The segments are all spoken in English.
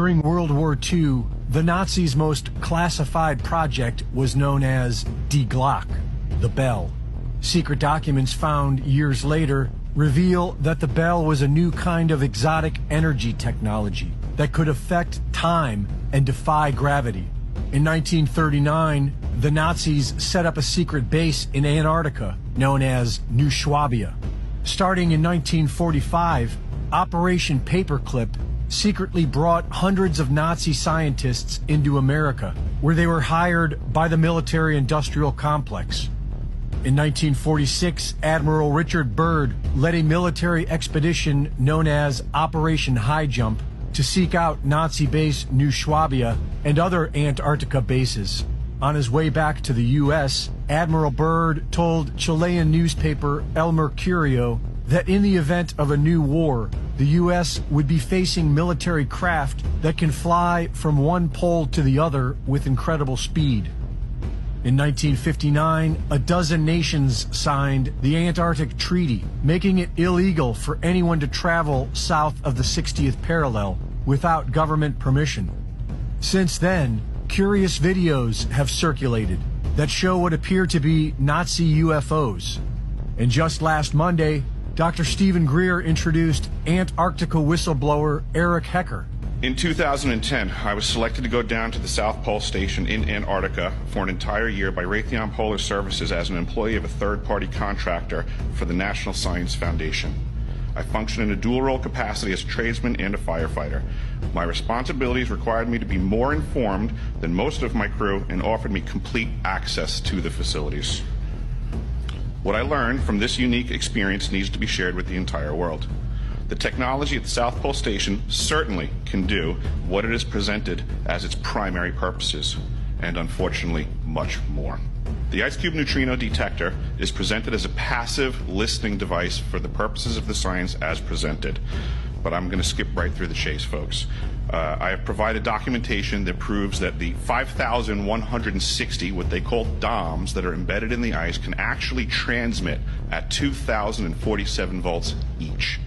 During World War II, the Nazis' most classified project was known as Die Glock, the bell. Secret documents found years later reveal that the bell was a new kind of exotic energy technology that could affect time and defy gravity. In 1939, the Nazis set up a secret base in Antarctica known as New Swabia. Starting in 1945, Operation Paperclip secretly brought hundreds of Nazi scientists into America, where they were hired by the military-industrial complex. In 1946, Admiral Richard Byrd led a military expedition known as Operation High Jump to seek out Nazi base New Swabia and other Antarctica bases. On his way back to the U.S., Admiral Byrd told Chilean newspaper El Mercurio that in the event of a new war, the U.S. would be facing military craft that can fly from one pole to the other with incredible speed. In 1959, a dozen nations signed the Antarctic Treaty, making it illegal for anyone to travel south of the 60th parallel without government permission. Since then, curious videos have circulated that show what appear to be Nazi UFOs. And just last Monday, Dr. Stephen Greer introduced Antarctica whistleblower Eric Hecker. In 2010, I was selected to go down to the South Pole Station in Antarctica for an entire year by Raytheon Polar Services as an employee of a third-party contractor for the National Science Foundation. I function in a dual-role capacity as a tradesman and a firefighter. My responsibilities required me to be more informed than most of my crew and offered me complete access to the facilities. What I learned from this unique experience needs to be shared with the entire world. The technology at the South Pole Station certainly can do what it is presented as its primary purposes, and unfortunately, much more. The Ice Cube Neutrino Detector is presented as a passive listening device for the purposes of the science as presented. But I'm going to skip right through the chase, folks. I have provided documentation that proves that the 5,160, what they call DOMs, that are embedded in the ice can actually transmit at 2,047 volts each.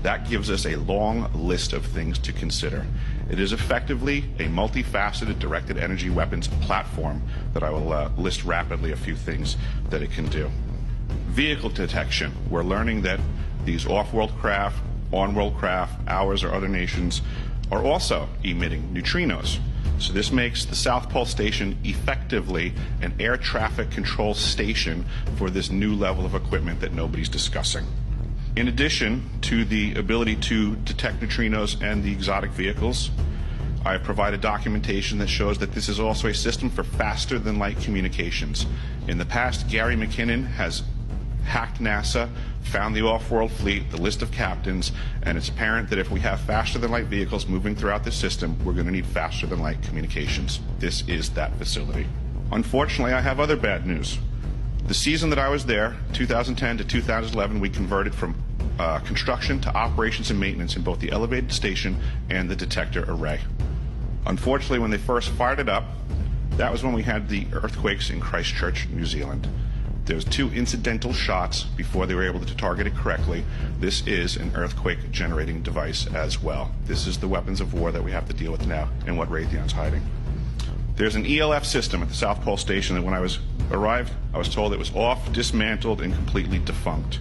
That gives us a long list of things to consider. It is effectively a multifaceted directed energy weapons platform that I will list rapidly a few things that it can do. Vehicle detection. We're learning that these off-world craft, on-world craft, ours or other nations, are also emitting neutrinos. So this makes the South Pole Station effectively an air traffic control station for this new level of equipment that nobody's discussing. In addition to the ability to detect neutrinos and the exotic vehicles, I have provided documentation that shows that this is also a system for faster-than-light communications. In the past, Gary McKinnon has hacked NASA, found the off-world fleet, the list of captains, and it's apparent that if we have faster-than-light vehicles moving throughout the system, we're going to need faster-than-light communications. This is that facility. Unfortunately, I have other bad news. The season that I was there, 2010 to 2011, we converted from construction to operations and maintenance in both the elevated station and the detector array. Unfortunately, when they first fired it up, that was when we had the earthquakes in Christchurch, New Zealand. There's 2 incidental shots before they were able to target it correctly. This is an earthquake generating device as well. This is the weapons of war that we have to deal with now and what Raytheon's hiding. There's an ELF system at the South Pole Station that when I arrived, I was told it was off, dismantled, and completely defunct.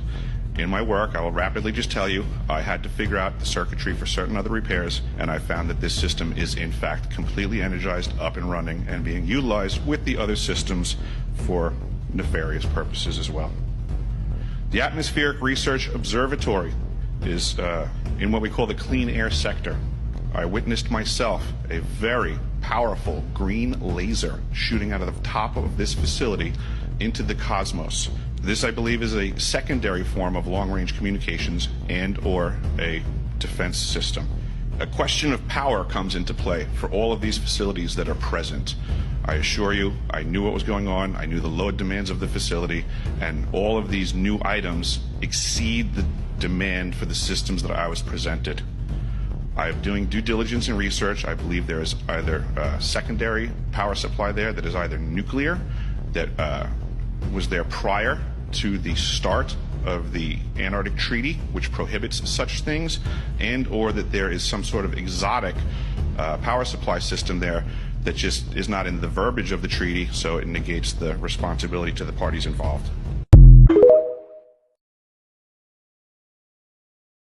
In my work, I will rapidly just tell you, I had to figure out the circuitry for certain other repairs, and I found that this system is in fact completely energized, up and running, and being utilized with the other systems for nefarious purposes as well. The Atmospheric Research Observatory is in what we call the clean air sector. I witnessed myself a very powerful green laser shooting out of the top of this facility into the cosmos. This, I believe, is a secondary form of long-range communications and/or a defense system. A question of power comes into play for all of these facilities that are present. I assure you, I knew what was going on, I knew the load demands of the facility, and all of these new items exceed the demand for the systems that I was presented. I am doing due diligence and research. I believe there is either a secondary power supply there that is either nuclear, that was there prior to the start of the Antarctic Treaty, which prohibits such things, and or that there is some sort of exotic power supply system there that just is not in the verbiage of the treaty, so it negates the responsibility to the parties involved.